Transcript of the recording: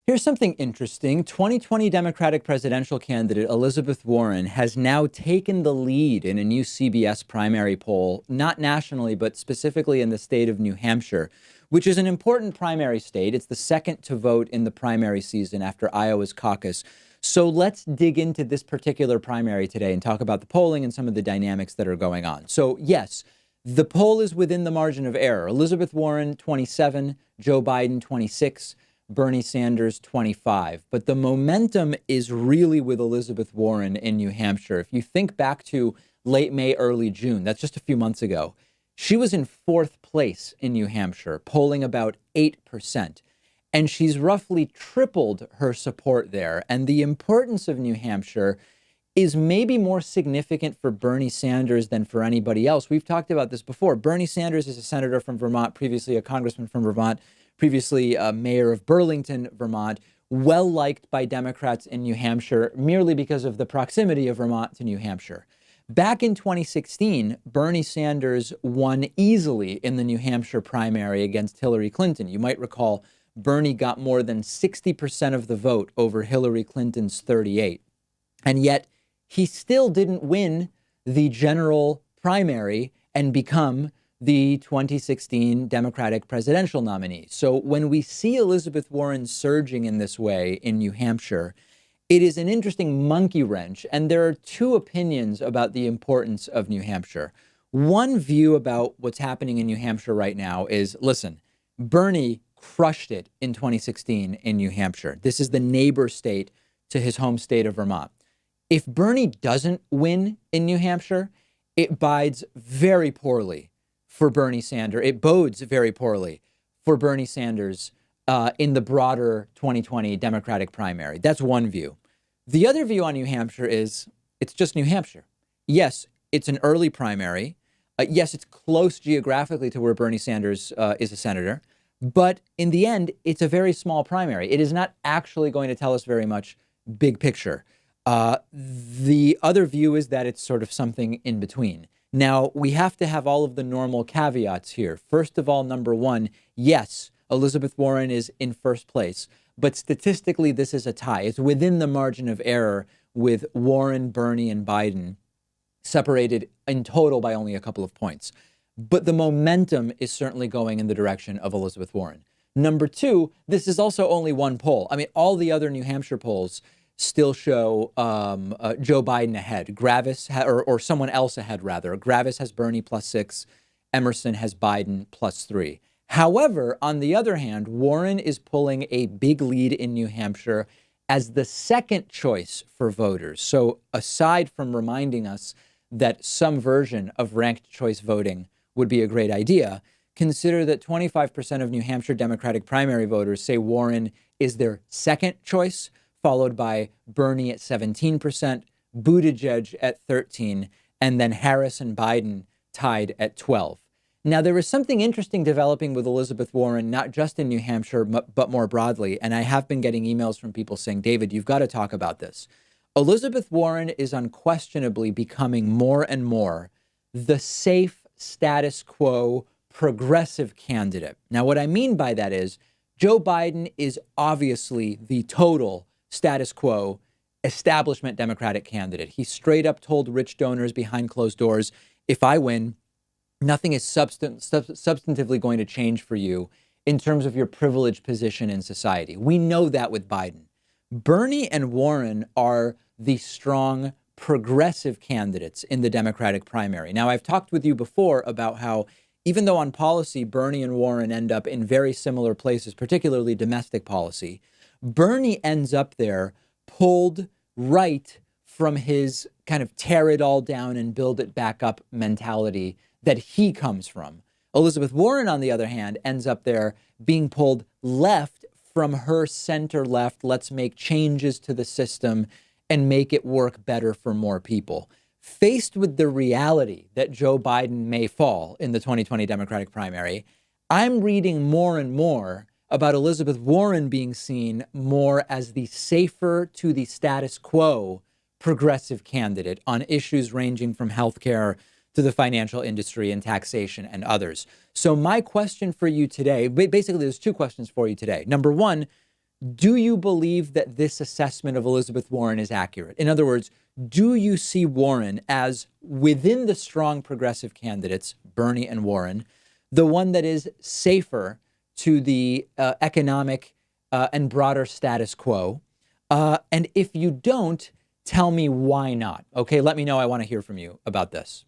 Here's something interesting. 2020 Democratic presidential candidate Elizabeth Warren has now taken the lead in a new CBS primary poll, not nationally, but specifically in the state of New Hampshire, which is an important primary state. It's the second to vote in the primary season after Iowa's caucus. So let's dig into this particular primary today and talk about the polling and some of the dynamics that are going on. So yes, the poll is within the margin of error. Elizabeth Warren, 27, Joe Biden, 26. Bernie Sanders, 25. But the momentum is really with Elizabeth Warren in New Hampshire. If you think back to late May, early June, that's just a few months ago, she was in fourth place in New Hampshire, polling about 8%. And she's roughly tripled her support there. And the importance of New Hampshire is maybe more significant for Bernie Sanders than for anybody else. We've talked about this before. Bernie Sanders is a senator from Vermont, previously a congressman from Vermont, previously mayor of Burlington, Vermont, well liked by Democrats in New Hampshire merely because of the proximity of Vermont to New Hampshire. Back in 2016, Bernie Sanders won easily in the New Hampshire primary against Hillary Clinton. You might recall Bernie got more than 60% of the vote over Hillary Clinton's 38. And yet he still didn't win the general primary and become the 2016 Democratic presidential nominee. So when we see Elizabeth Warren surging in this way in New Hampshire, it is an interesting monkey wrench. And there are two opinions about the importance of New Hampshire. One view about what's happening in New Hampshire right now is, listen, Bernie crushed it in 2016 in New Hampshire. This is the neighbor state to his home state of Vermont. If Bernie doesn't win in New Hampshire, it bodes very poorly for Bernie Sanders. It bodes very poorly for Bernie Sanders in the broader 2020 Democratic primary. That's one view. The other view on New Hampshire is it's just New Hampshire. Yes, it's an early primary. Yes, it's close geographically to where Bernie Sanders is a senator. But in the end, it's a very small primary. It is not actually going to tell us very much big picture. The other view is that it's sort of something in between. Now, we have to have all of the normal caveats here. First of all, number one, yes, Elizabeth Warren is in first place, but statistically, this is a tie. It's within the margin of error with Warren, Bernie, and Biden separated in total by only a couple of points. But the momentum is certainly going in the direction of Elizabeth Warren. Number two, this is also only one poll. I mean, all the other New Hampshire polls still show Joe Biden ahead, or someone else ahead, rather. Gravis has Bernie +6, Emerson has Biden +3. However, on the other hand, Warren is pulling a big lead in New Hampshire as the second choice for voters. So aside from reminding us that some version of ranked choice voting would be a great idea, consider that 25% of New Hampshire Democratic primary voters say Warren is their second choice, followed by Bernie at 17%, Buttigieg at 13%, and then Harris and Biden tied at 12%. Now, there is something interesting developing with Elizabeth Warren, not just in New Hampshire, but more broadly. And I have been getting emails from people saying, David, you've got to talk about this. Elizabeth Warren is unquestionably becoming more and more the safe status quo progressive candidate. Now, what I mean by that is Joe Biden is obviously the total status quo establishment Democratic candidate. He straight up told rich donors behind closed doors, if I win, nothing is substantively going to change for you in terms of your privileged position in society. We know that with Biden. Bernie and Warren are the strong progressive candidates in the Democratic primary. Now, I've talked with you before about how even though on policy, Bernie and Warren end up in very similar places, particularly domestic policy, Bernie ends up there pulled right from his kind of tear it all down and build it back up mentality that he comes from. Elizabeth Warren, on the other hand, ends up there being pulled left from her center left. Let's make changes to the system and make it work better for more people. Faced with the reality that Joe Biden may fall in the 2020 Democratic primary, I'm reading more and more about Elizabeth Warren being seen more as the safer to the status quo progressive candidate on issues ranging from healthcare to the financial industry and taxation and others. So my question for you today, basically there's two questions for you today. Number one, Do you believe that this assessment of Elizabeth Warren is accurate? In other words, do you see Warren as, within the strong progressive candidates, Bernie and Warren, the one that is safer to the economic and broader status quo? And if you don't, tell me why not. Okay, let me know. I want to hear from you about this.